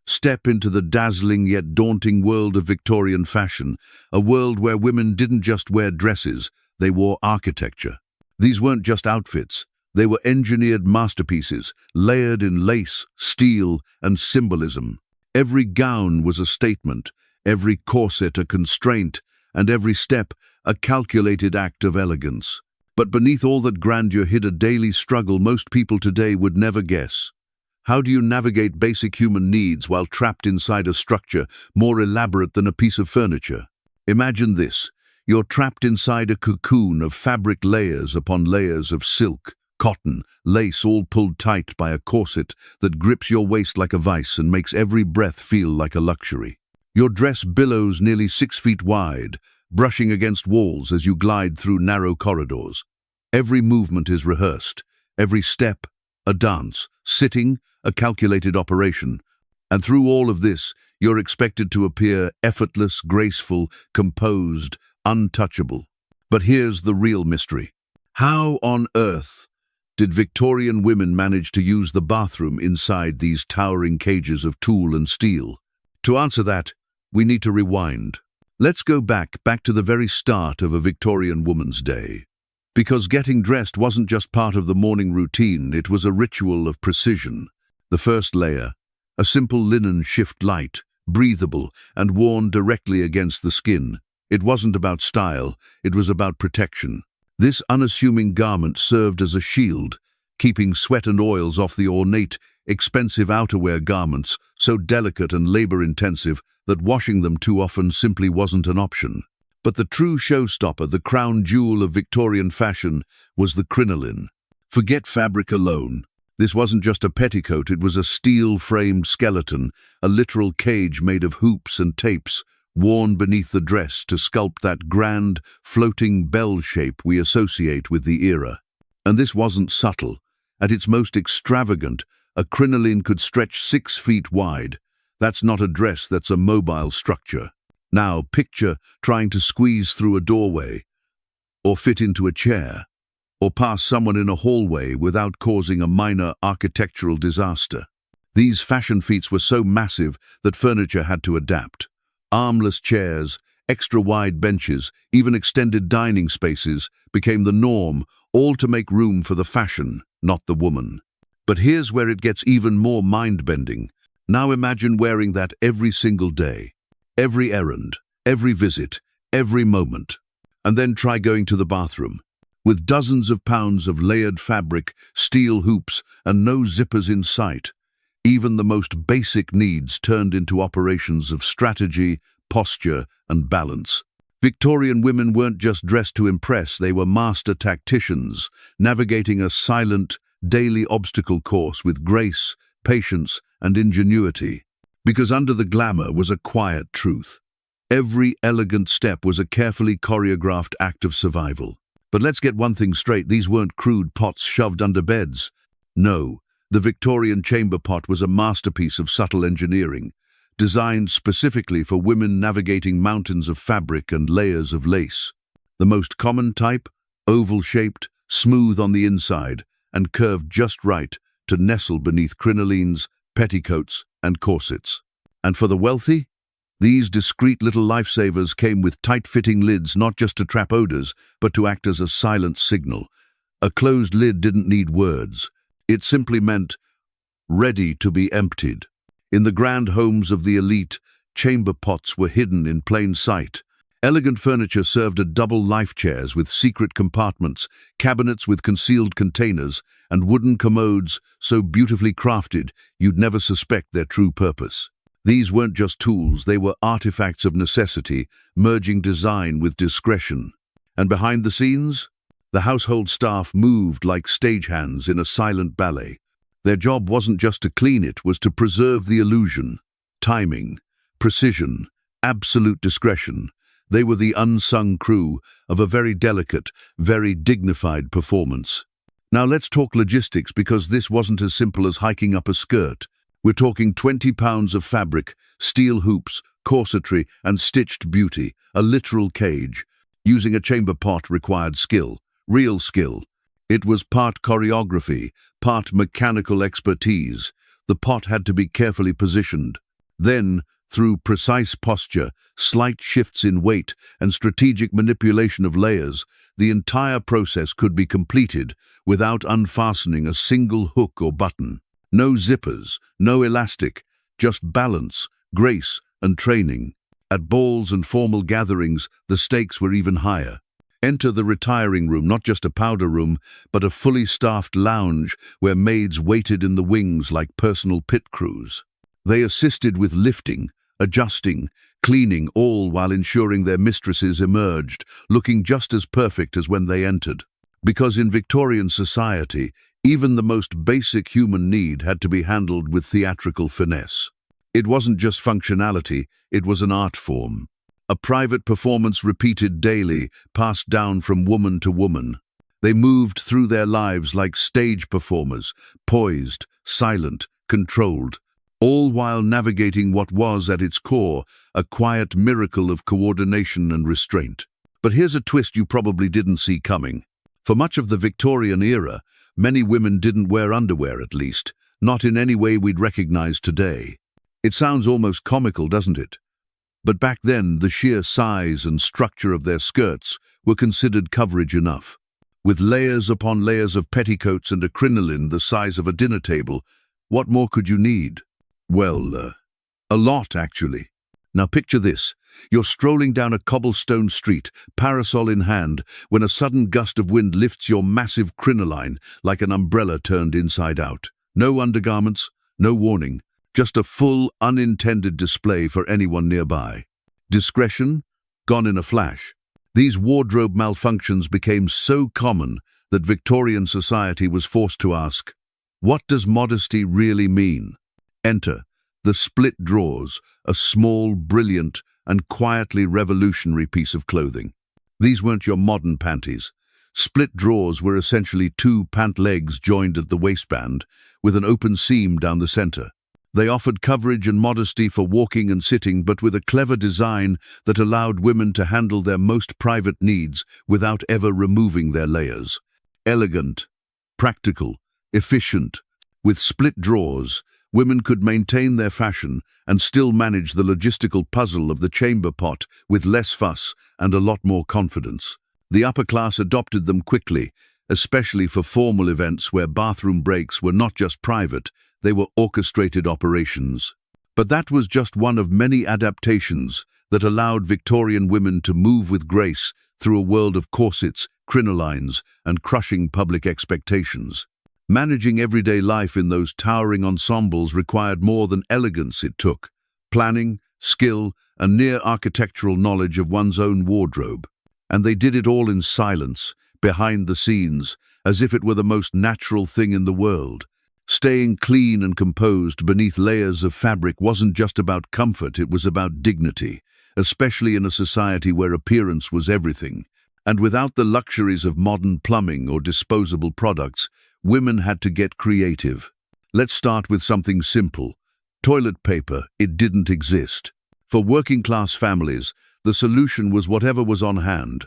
Step into the dazzling yet daunting world of Victorian fashion, a world where women didn't just wear dresses, they wore architecture. These weren't just outfits, they were engineered masterpieces, layered in lace, steel, and symbolism. Every gown was a statement, every corset a constraint, and every step a calculated act of elegance. But beneath all that grandeur hid a daily struggle most people today would never guess. How do you navigate basic human needs while trapped inside a structure more elaborate than a piece of furniture? Imagine this. You're trapped inside a cocoon of fabric layers upon layers of silk, cotton, lace, all pulled tight by a corset that grips your waist like a vice and makes every breath feel like a luxury. Your dress billows nearly 6 feet wide, brushing against walls as you glide through narrow corridors. Every movement is rehearsed, every step a dance, sitting a calculated operation. And through all of this, you're expected to appear effortless, graceful, composed, untouchable. But here's the real mystery. How on earth did Victorian women manage to use the bathroom inside these towering cages of tool and steel? To answer that, we need to rewind. Let's go back to the very start of a Victorian woman's day. Because getting dressed wasn't just part of the morning routine, it was a ritual of precision. The first layer, a simple linen shift light, breathable, and worn directly against the skin. It wasn't about style, it was about protection. This unassuming garment served as a shield, keeping sweat and oils off the ornate, expensive outerwear garments, so delicate and labor-intensive that washing them too often simply wasn't an option. But the true showstopper, the crown jewel of Victorian fashion, was the crinoline. Forget fabric alone. This wasn't just a petticoat, it was a steel-framed skeleton, a literal cage made of hoops and tapes, worn beneath the dress to sculpt that grand, floating bell shape we associate with the era. And this wasn't subtle. At its most extravagant, a crinoline could stretch 6 feet wide. That's not a dress, that's a mobile structure. Now, picture trying to squeeze through a doorway, or fit into a chair, or pass someone in a hallway without causing a minor architectural disaster. These fashion feats were so massive that furniture had to adapt. Armless chairs, extra-wide benches, even extended dining spaces became the norm, all to make room for the fashion, not the woman. But here's where it gets even more mind-bending. Now imagine wearing that every single day. Every errand, every visit, every moment. And then try going to the bathroom. With dozens of pounds of layered fabric, steel hoops, and no zippers in sight, even the most basic needs turned into operations of strategy, posture, and balance. Victorian women weren't just dressed to impress, they were master tacticians, navigating a silent, daily obstacle course with grace, patience, and ingenuity. Because under the glamour was a quiet truth. Every elegant step was a carefully choreographed act of survival. But let's get one thing straight, these weren't crude pots shoved under beds. No, the Victorian chamber pot was a masterpiece of subtle engineering, designed specifically for women navigating mountains of fabric and layers of lace. The most common type, oval-shaped, smooth on the inside, and curved just right to nestle beneath crinolines, petticoats, and corsets. And for the wealthy, these discreet little lifesavers came with tight-fitting lids not just to trap odors, but to act as a silent signal. A closed lid didn't need words. It simply meant, ready to be emptied. In the grand homes of the elite, chamber pots were hidden in plain sight. Elegant furniture served as double life chairs with secret compartments, cabinets with concealed containers, and wooden commodes so beautifully crafted you'd never suspect their true purpose. These weren't just tools, they were artifacts of necessity, merging design with discretion. And behind the scenes, the household staff moved like stagehands in a silent ballet. Their job wasn't just to clean it, was to preserve the illusion. Timing, precision, absolute discretion. They were the unsung crew of a very delicate, very dignified performance. Now let's talk logistics, because this wasn't as simple as hiking up a skirt. We're talking 20 pounds of fabric, steel hoops, corsetry, and stitched beauty, a literal cage. Using a chamber pot required skill, real skill. It was part choreography, part mechanical expertise. The pot had to be carefully positioned, Then, through precise posture, slight shifts in weight, and strategic manipulation of layers, the entire process could be completed without unfastening a single hook or button. No zippers, no elastic, just balance, grace, and training. At balls and formal gatherings, the stakes were even higher. Enter the retiring room, not just a powder room, but a fully staffed lounge where maids waited in the wings like personal pit crews. They assisted with lifting, adjusting, cleaning, all while ensuring their mistresses emerged, looking just as perfect as when they entered. Because in Victorian society, even the most basic human need had to be handled with theatrical finesse. It wasn't just functionality, it was an art form. A private performance repeated daily, passed down from woman to woman. They moved through their lives like stage performers, poised, silent, controlled, all while navigating what was, at its core, a quiet miracle of coordination and restraint. But here's a twist you probably didn't see coming. For much of the Victorian era, many women didn't wear underwear, at least, not in any way we'd recognize today. It sounds almost comical, doesn't it? But back then, the sheer size and structure of their skirts were considered coverage enough. With layers upon layers of petticoats and a crinoline the size of a dinner table, what more could you need? Well, a lot, actually. Now picture this. You're strolling down a cobblestone street, parasol in hand, when a sudden gust of wind lifts your massive crinoline like an umbrella turned inside out. No undergarments, no warning. Just a full, unintended display for anyone nearby. Discretion? Gone in a flash. These wardrobe malfunctions became so common that Victorian society was forced to ask, what does modesty really mean? Enter the split drawers, a small, brilliant, and quietly revolutionary piece of clothing. These weren't your modern panties. Split drawers were essentially two pant legs joined at the waistband, with an open seam down the center. They offered coverage and modesty for walking and sitting, but with a clever design that allowed women to handle their most private needs without ever removing their layers. Elegant, practical, efficient. With split drawers, women could maintain their fashion and still manage the logistical puzzle of the chamber pot with less fuss and a lot more confidence. The upper class adopted them quickly, especially for formal events where bathroom breaks were not just private, they were orchestrated operations. But that was just one of many adaptations that allowed Victorian women to move with grace through a world of corsets, crinolines, and crushing public expectations. Managing everyday life in those towering ensembles required more than elegance. It took planning, skill, and near architectural knowledge of one's own wardrobe. And they did it all in silence, behind the scenes, as if it were the most natural thing in the world. Staying clean and composed beneath layers of fabric wasn't just about comfort, it was about dignity, especially in a society where appearance was everything. And without the luxuries of modern plumbing or disposable products, women had to get creative. Let's start with something simple. Toilet paper, it didn't exist. For working-class families, the solution was whatever was on hand.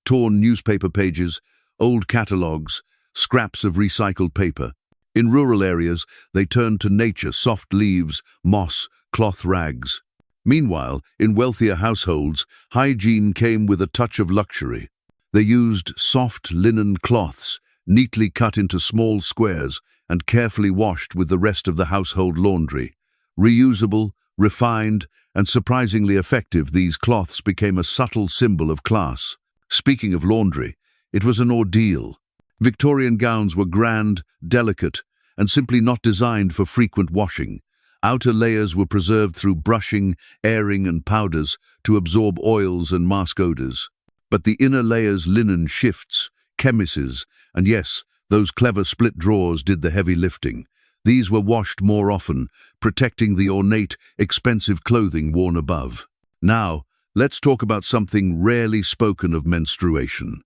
Torn newspaper pages, old catalogues, scraps of recycled paper. In rural areas, they turned to nature, soft leaves, moss, cloth rags. Meanwhile, in wealthier households, hygiene came with a touch of luxury. They used soft linen cloths, neatly cut into small squares and carefully washed with the rest of the household laundry. Reusable, refined, and surprisingly effective, these cloths became a subtle symbol of class. Speaking of laundry, it was an ordeal. Victorian gowns were grand, delicate, and simply not designed for frequent washing. Outer layers were preserved through brushing, airing, and powders to absorb oils and mask odors. But the inner layers, linen shifts, chemises, and yes, those clever split drawers did the heavy lifting. These were washed more often, protecting the ornate, expensive clothing worn above. Now, let's talk about something rarely spoken of: menstruation.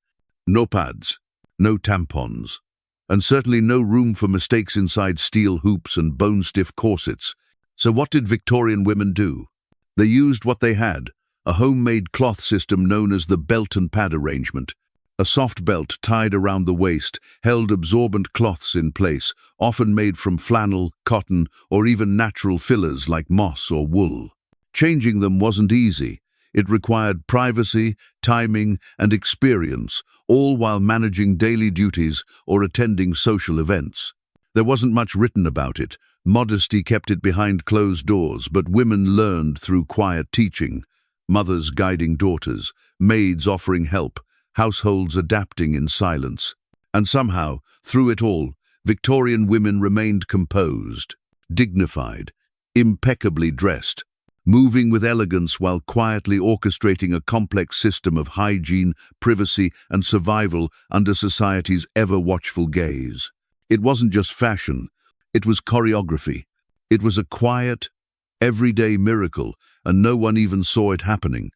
No pads, no tampons, and certainly no room for mistakes inside steel hoops and bone-stiff corsets. So what did Victorian women do? They used what they had, a homemade cloth system known as the belt and pad arrangement. A soft belt tied around the waist held absorbent cloths in place, often made from flannel, cotton, or even natural fillers like moss or wool. Changing them wasn't easy. It required privacy, timing, and experience, all while managing daily duties or attending social events. There wasn't much written about it. Modesty kept it behind closed doors, but women learned through quiet teaching. Mothers guiding daughters, maids offering help, households adapting in silence. And somehow, through it all, Victorian women remained composed, dignified, impeccably dressed, moving with elegance while quietly orchestrating a complex system of hygiene, privacy, and survival under society's ever-watchful gaze. It wasn't just fashion, it was choreography. It was a quiet, everyday miracle, and no one even saw it happening.